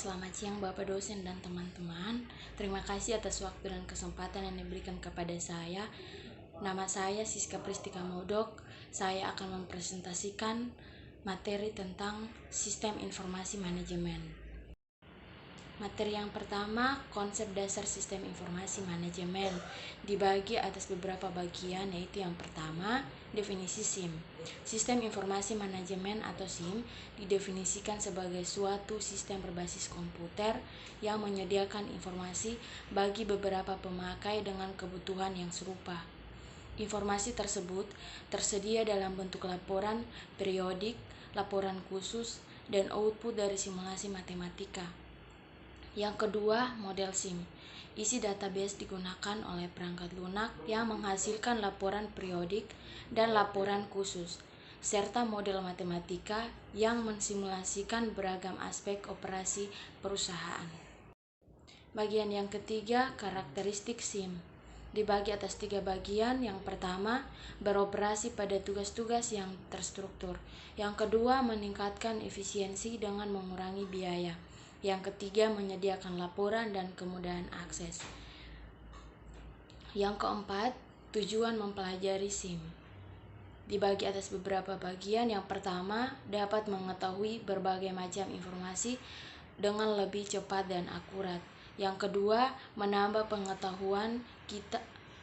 Selamat siang Bapak dosen dan teman-teman. Terima kasih atas waktu dan kesempatan yang diberikan kepada saya. Nama saya Siska Pristika Modok. Saya akan mempresentasikan materi tentang sistem informasi manajemen. Materi yang pertama, konsep dasar sistem informasi manajemen, dibagi atas beberapa bagian, yaitu yang pertama, definisi SIM. Sistem informasi manajemen atau SIM didefinisikan sebagai suatu sistem berbasis komputer yang menyediakan informasi bagi beberapa pemakai dengan kebutuhan yang serupa. Informasi tersebut tersedia dalam bentuk laporan periodik, laporan khusus, dan output dari simulasi matematika. Yang kedua, model SIM. Isi database digunakan oleh perangkat lunak yang menghasilkan laporan periodik dan laporan khusus, serta model matematika yang mensimulasikan beragam aspek operasi perusahaan. Bagian yang ketiga, karakteristik SIM. Dibagi atas 3 bagian. Yang pertama, beroperasi pada tugas-tugas yang terstruktur. Yang kedua, meningkatkan efisiensi dengan mengurangi biaya. Yang ketiga, menyediakan laporan dan kemudahan akses. Yang keempat, tujuan mempelajari SIM. Dibagi atas beberapa bagian. Yang pertama, dapat mengetahui berbagai macam informasi dengan lebih cepat dan akurat. Yang kedua, menambah pengetahuan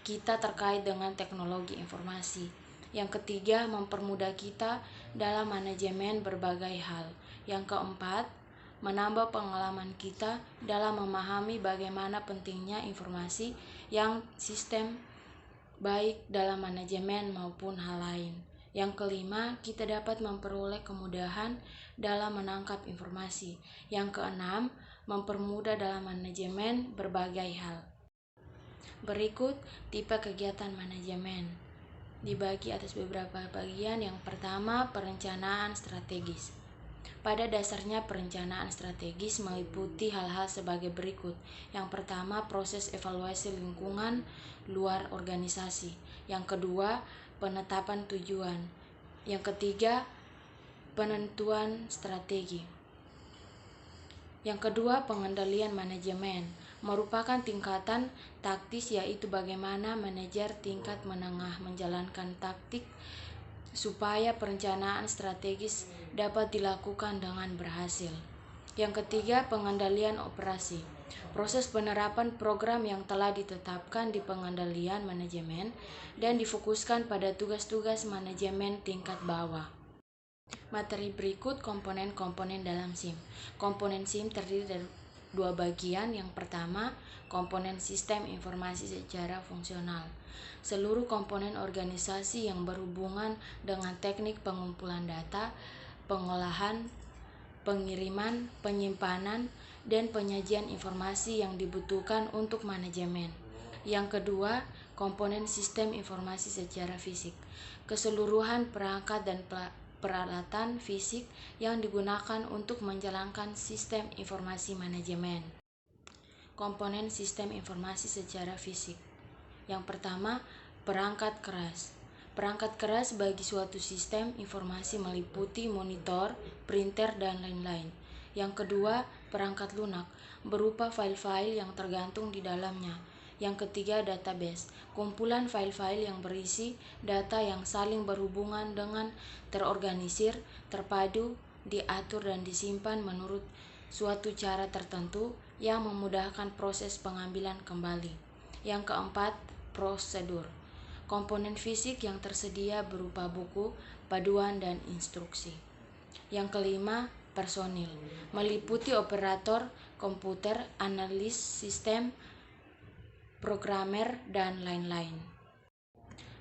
kita terkait dengan teknologi informasi. Yang ketiga, mempermudah kita dalam manajemen berbagai hal. Yang keempat, menambah pengalaman kita dalam memahami bagaimana pentingnya informasi yang sistem baik dalam manajemen maupun hal lain. Yang kelima, kita dapat memperoleh kemudahan dalam menangkap informasi. Yang keenam, mempermudah dalam manajemen berbagai hal. Berikut tipe kegiatan manajemen. Dibagi atas beberapa bagian. Yang pertama, perencanaan strategis. Pada dasarnya, perencanaan strategis meliputi hal-hal sebagai berikut. Yang pertama, proses evaluasi lingkungan luar organisasi. Yang kedua, penetapan tujuan. Yang ketiga, penentuan strategi. Yang kedua, pengendalian manajemen merupakan tingkatan taktis, yaitu bagaimana manajer tingkat menengah menjalankan taktik supaya perencanaan strategis dapat dilakukan dengan berhasil. Yang ketiga, pengendalian operasi. Proses penerapan program yang telah ditetapkan di pengendalian manajemen dan difokuskan pada tugas-tugas manajemen tingkat bawah. Materi berikut komponen-komponen dalam SIM. Komponen SIM terdiri dari 2 bagian. Yang pertama, komponen sistem informasi secara fungsional. Seluruh komponen organisasi yang berhubungan dengan teknik pengumpulan data, pengolahan, pengiriman, penyimpanan, dan penyajian informasi yang dibutuhkan untuk manajemen. Yang kedua, komponen sistem informasi secara fisik. Keseluruhan perangkat dan peralatan fisik yang digunakan untuk menjalankan sistem informasi manajemen. Komponen sistem informasi secara fisik. Yang pertama, perangkat keras. Perangkat keras bagi suatu sistem informasi meliputi monitor, printer, dan lain-lain. Yang kedua, perangkat lunak, berupa file-file yang tergantung di dalamnya. Yang ketiga, database, kumpulan file-file yang berisi data yang saling berhubungan dengan terorganisir, terpadu, diatur, dan disimpan menurut suatu cara tertentu yang memudahkan proses pengambilan kembali. Yang keempat, prosedur. Komponen fisik yang tersedia berupa buku, paduan, dan instruksi. Yang kelima, personil, meliputi operator komputer, analis sistem, programmer, dan lain-lain.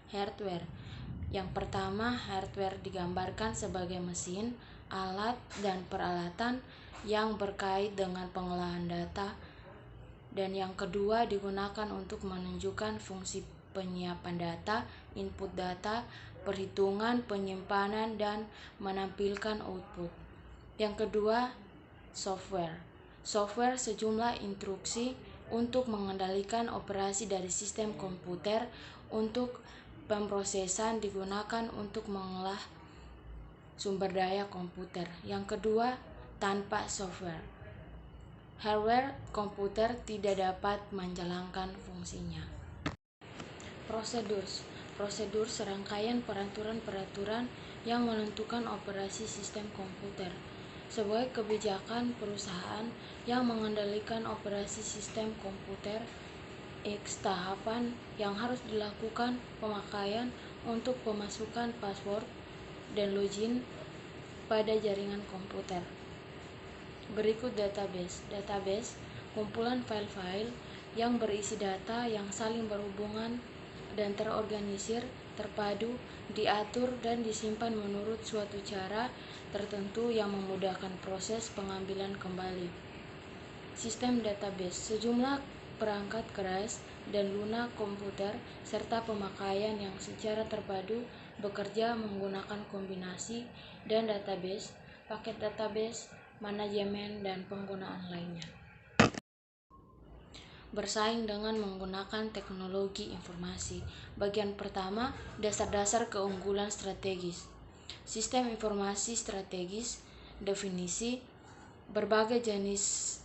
Hardware. Yang pertama, hardware digambarkan sebagai mesin, alat, dan peralatan yang berkait dengan pengolahan data. Dan yang kedua, digunakan untuk menunjukkan fungsi penyiapan data, input data, perhitungan, penyimpanan, dan menampilkan output. Yang kedua, software. Software sejumlah instruksi untuk mengendalikan operasi dari sistem komputer. Untuk pemrosesan digunakan untuk mengolah sumber daya komputer. Yang kedua, tanpa software. hardware komputer tidak dapat menjalankan fungsinya. Prosedur serangkaian peraturan-peraturan yang menentukan operasi sistem komputer. Sebuah kebijakan perusahaan yang mengendalikan operasi sistem komputer. X tahapan yang harus dilakukan pemakaian untuk pemasukan password dan login pada jaringan komputer. Berikut database. Database, kumpulan file-file yang berisi data yang saling berhubungan dan terorganisir, terpadu, diatur, dan disimpan menurut suatu cara tertentu yang memudahkan proses pengambilan kembali. Sistem database, sejumlah perangkat keras dan lunak komputer serta pemakaian yang secara terpadu bekerja menggunakan kombinasi dan database, paket database, manajemen, dan penggunaan lainnya. Bersaing dengan menggunakan teknologi informasi. Bagian pertama, dasar-dasar keunggulan strategis. Sistem informasi strategis, definisi, berbagai jenis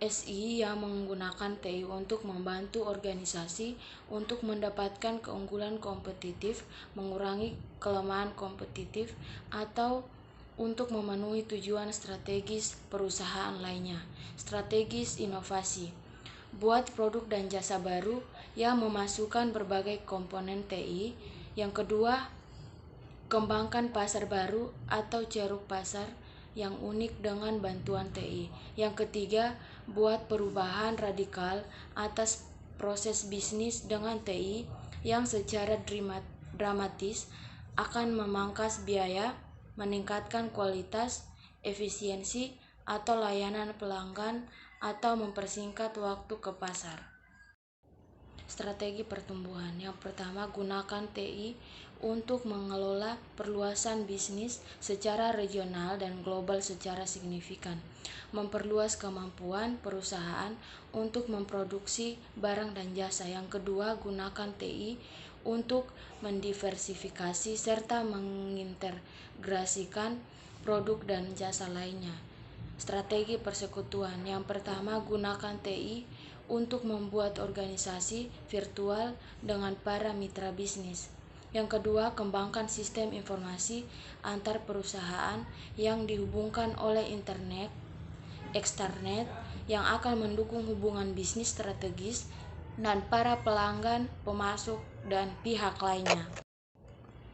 SI yang menggunakan TI untuk membantu organisasi untuk mendapatkan keunggulan kompetitif, mengurangi kelemahan kompetitif, atau untuk memenuhi tujuan strategis perusahaan lainnya. Strategis inovasi, buat produk dan jasa baru yang memasukkan berbagai komponen TI. Yang kedua, kembangkan pasar baru atau ceruk pasar yang unik dengan bantuan TI. Yang ketiga, buat perubahan radikal atas proses bisnis dengan TI yang secara dramatis akan memangkas biaya, meningkatkan kualitas, efisiensi, atau layanan pelanggan, atau mempersingkat waktu ke pasar. Strategi pertumbuhan. Yang pertama, gunakan TI untuk mengelola perluasan bisnis secara regional dan global secara signifikan. Memperluas kemampuan perusahaan untuk memproduksi barang dan jasa. Yang kedua, gunakan TI untuk mendiversifikasi serta mengintegrasikan produk dan jasa lainnya. Strategi persekutuan. Yang pertama, gunakan TI untuk membuat organisasi virtual dengan para mitra bisnis. Yang kedua, kembangkan sistem informasi antar perusahaan yang dihubungkan oleh internet, eksternet, yang akan mendukung hubungan bisnis strategis dan para pelanggan, pemasok, dan pihak lainnya.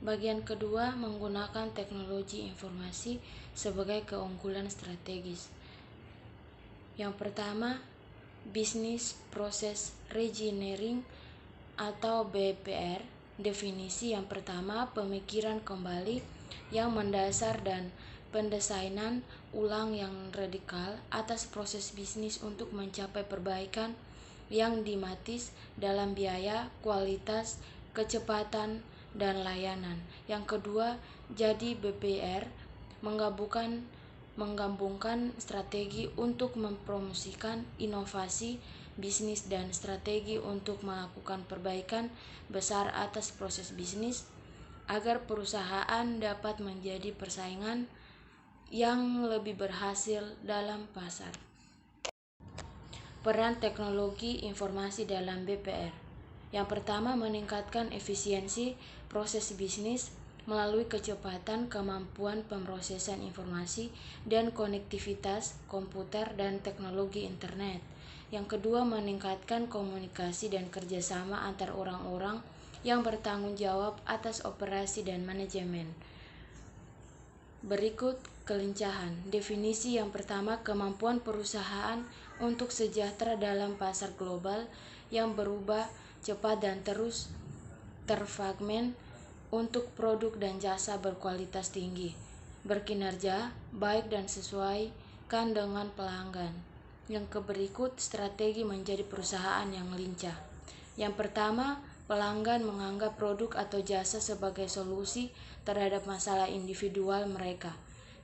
Bagian kedua, menggunakan teknologi informasi sebagai keunggulan strategis. Yang pertama, Business Process Reengineering atau BPR. Definisi yang pertama, pemikiran kembali yang mendasar dan pendesainan ulang yang radikal atas proses bisnis untuk mencapai perbaikan yang dramatis dalam biaya, kualitas, kecepatan, dan layanan. Yang kedua, jadi BPR menggabungkan strategi untuk mempromosikan inovasi bisnis dan strategi untuk melakukan perbaikan besar atas proses bisnis agar perusahaan dapat menjadi persaingan yang lebih berhasil dalam pasar. Peran teknologi informasi dalam BPR. Yang pertama, meningkatkan efisiensi proses bisnis melalui kecepatan, kemampuan pemrosesan informasi, dan konektivitas komputer dan teknologi internet. Yang kedua, meningkatkan komunikasi dan kerjasama antar orang-orang yang bertanggung jawab atas operasi dan manajemen. Berikut kelincahan. Definisi yang pertama, kemampuan perusahaan untuk sejahtera dalam pasar global yang berubah cepat dan terus terfragmen untuk produk dan jasa berkualitas tinggi, berkinerja baik dan sesuaikan dengan pelanggan. Yang berikut, strategi menjadi perusahaan yang lincah. Yang pertama, pelanggan menganggap produk atau jasa sebagai solusi terhadap masalah individual mereka.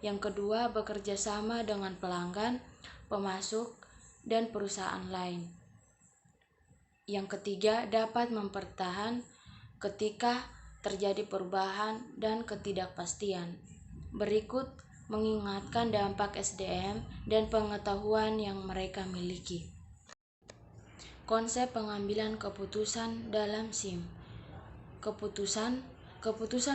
Yang kedua, bekerja sama dengan pelanggan, pemasok, dan perusahaan lain. Yang ketiga, dapat mempertahan ketika terjadi perubahan dan ketidakpastian. Berikut mengingatkan dampak SDM dan pengetahuan yang mereka miliki. Konsep pengambilan keputusan dalam SIM. Keputusan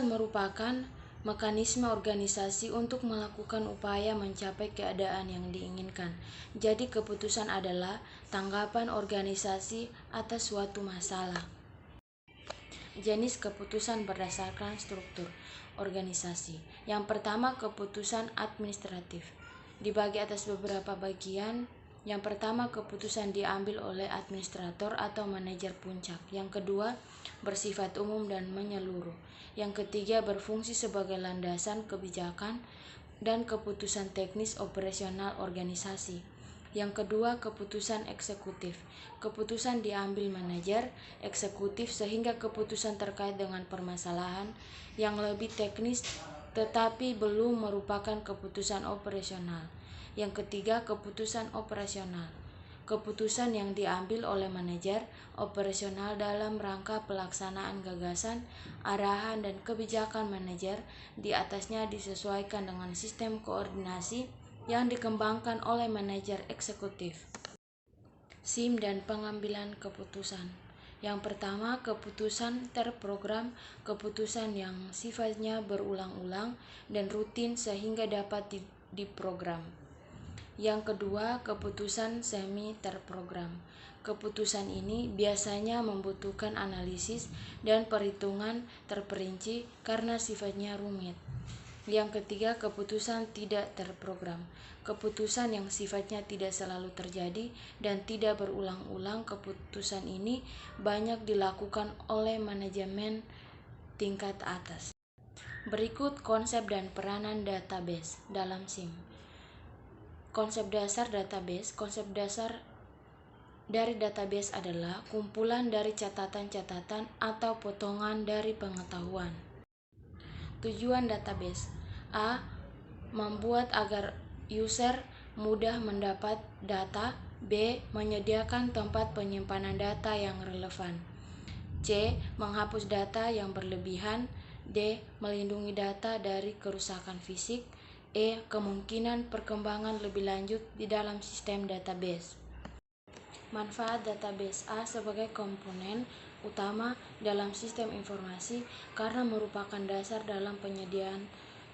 merupakan mekanisme organisasi untuk melakukan upaya mencapai keadaan yang diinginkan. Jadi keputusan adalah tanggapan organisasi atas suatu masalah. Jenis keputusan berdasarkan struktur organisasi. Yang pertama, keputusan administratif. Dibagi atas beberapa bagian. Yang pertama, keputusan diambil oleh administrator atau manajer puncak. Yang kedua, bersifat umum dan menyeluruh. Yang ketiga, berfungsi sebagai landasan kebijakan dan keputusan teknis operasional organisasi. Yang kedua, keputusan eksekutif. Keputusan diambil manajer eksekutif sehingga keputusan terkait dengan permasalahan yang lebih teknis tetapi belum merupakan keputusan operasional. Yang ketiga, keputusan operasional. Keputusan yang diambil oleh manajer operasional dalam rangka pelaksanaan gagasan, arahan, dan kebijakan manajer di atasnya disesuaikan dengan sistem koordinasi yang dikembangkan oleh manajer eksekutif. SIM dan pengambilan keputusan. Yang pertama, keputusan terprogram, keputusan yang sifatnya berulang-ulang dan rutin sehingga dapat diprogram. Yang kedua, keputusan semi terprogram. Keputusan ini biasanya membutuhkan analisis dan perhitungan terperinci karena sifatnya rumit. Yang ketiga, keputusan tidak terprogram. Keputusan yang sifatnya tidak selalu terjadi dan tidak berulang-ulang. Keputusan ini banyak dilakukan oleh manajemen tingkat atas. Berikut konsep dan peranan database dalam SIM. Konsep dasar database. Konsep dasar dari database adalah kumpulan dari catatan-catatan atau potongan dari pengetahuan. Tujuan database: A. Membuat agar user mudah mendapat data. B. Menyediakan tempat penyimpanan data yang relevan. C. Menghapus data yang berlebihan. D. Melindungi data dari kerusakan fisik. E. Kemungkinan perkembangan lebih lanjut di dalam sistem database. Manfaat database: A. Sebagai komponen utama dalam sistem informasi karena merupakan dasar dalam penyediaan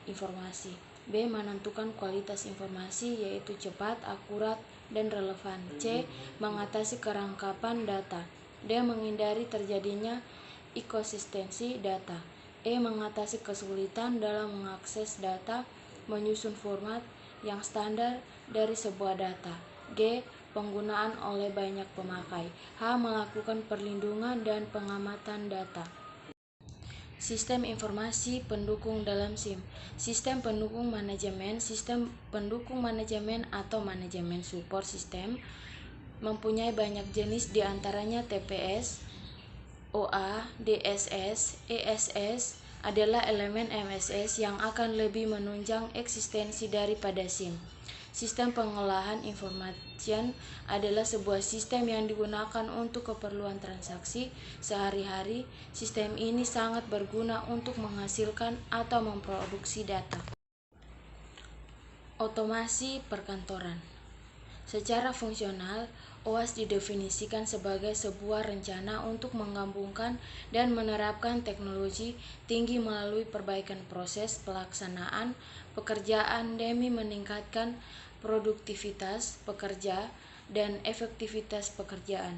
informasi. B. Menentukan kualitas informasi yaitu cepat, akurat, dan relevan. C. Mengatasi kerangkapan data. D. Menghindari terjadinya inkonsistensi data. E. Mengatasi kesulitan dalam mengakses data, menyusun format yang standar dari sebuah data. G. Penggunaan oleh banyak pemakai. H. Melakukan perlindungan dan pengamatan data. Sistem informasi pendukung dalam SIM. Sistem pendukung manajemen. Sistem pendukung manajemen atau manajemen support system mempunyai banyak jenis, diantaranya TPS, OA, DSS, ESS adalah elemen MSS yang akan lebih menunjang eksistensi daripada SIM. Sistem pengolahan information adalah sebuah sistem yang digunakan untuk keperluan transaksi sehari-hari. Sistem ini sangat berguna untuk menghasilkan atau memproduksi data. Otomasi perkantoran. Secara fungsional, OWASP didefinisikan sebagai sebuah rencana untuk menggabungkan dan menerapkan teknologi tinggi melalui perbaikan proses pelaksanaan pekerjaan demi meningkatkan produktivitas pekerja dan efektivitas pekerjaan.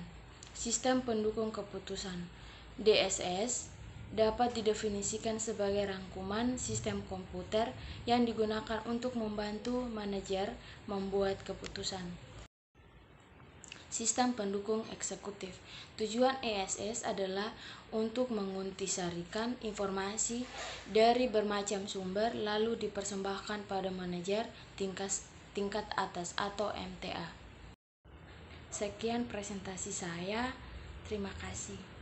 Sistem pendukung keputusan DSS dapat didefinisikan sebagai rangkuman sistem komputer yang digunakan untuk membantu manajer membuat keputusan. Sistem pendukung eksekutif. Tujuan ESS adalah untuk mengintisarikan informasi dari bermacam sumber lalu dipersembahkan pada manajer tingkat atas atau MTA. Sekian presentasi saya. Terima kasih.